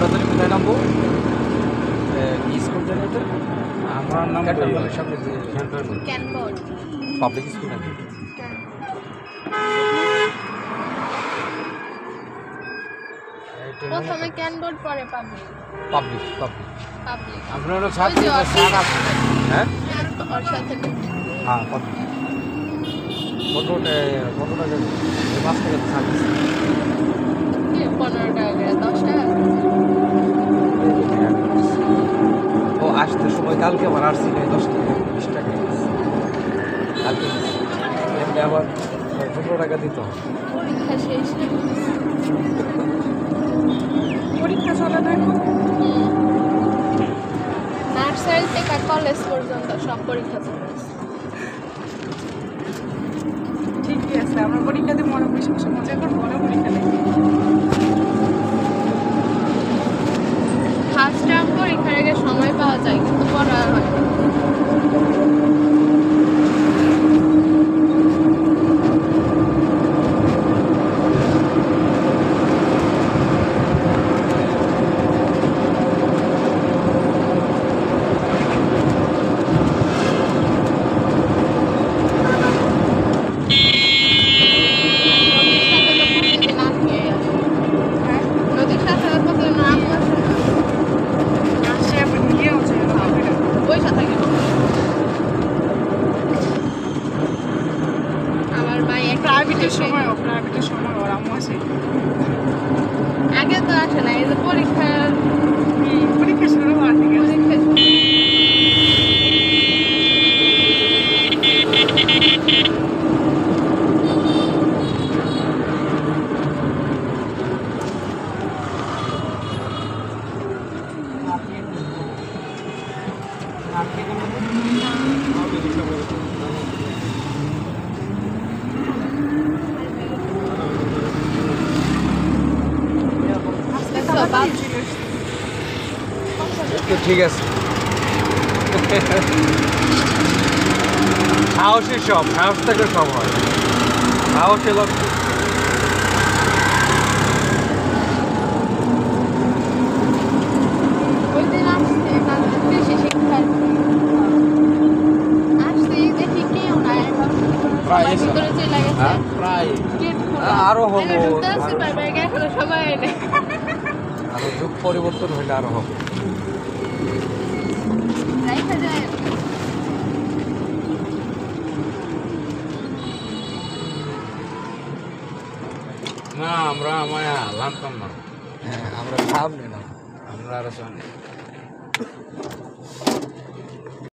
আমরা তো কোথায় নামবো স্কুল জানি তো আমার নাম সামনে যে ক্যানবোর্ড পাবলিক স্কুল নাকি প্রথমে ক্যানবোর্ড পরে পাবলিক পাবলিক পাবলিক পাবলিক আমরা হলো ছাত্র স্যার আছে হ্যাঁ ওর সাথে হ্যাঁ পাবলিক কত টাকা 5 টাকা সার্ভিস 15 টাকা 10 টাকা ও আসতে সময় কালকে আবার আসছি 10 টাকা 20 টাকা কালকে এমনি আবার 15 টাকা দিতে হবে পরীক্ষা শেষ পরীক্ষা চলে না এখন? নার্সারি থেকে কলেজ পর্যন্ত সব পরীক্ষা চলছে ঠিকই আছে, আমরা পরীক্ষা দিয়ে মনে বেশি বেশি মজা করবো, ওরা পরীক্ষা নেই। ফার্স্ট টার্ম পরীক্ষার আগে সময় পাওয়া যায় কিন্তু পড়া হয় না প্রাইভেটের সময় ওর আম্মু আসে। আগে তো আসে না এই যে পরীক্ষার পরীক্ষা শুরু হওয়ার দিকে ঠিক আছে সাহসী সব সাহস থেকে সব হয় সাহসী লক্ষ্য ওই দিন আসছে কৃষি শিক্ষার আসছে দেখি কেউ নাই ভিতরে চলে গেছে প্রায় গেট আরো হবো এখনো সবাই নেই আরো যুগ পরিবর্তন হইলে আরো হবে দেখা যায় না আমরা জানতাম না হ্যাঁ আমরা সামনে না আমরা আরো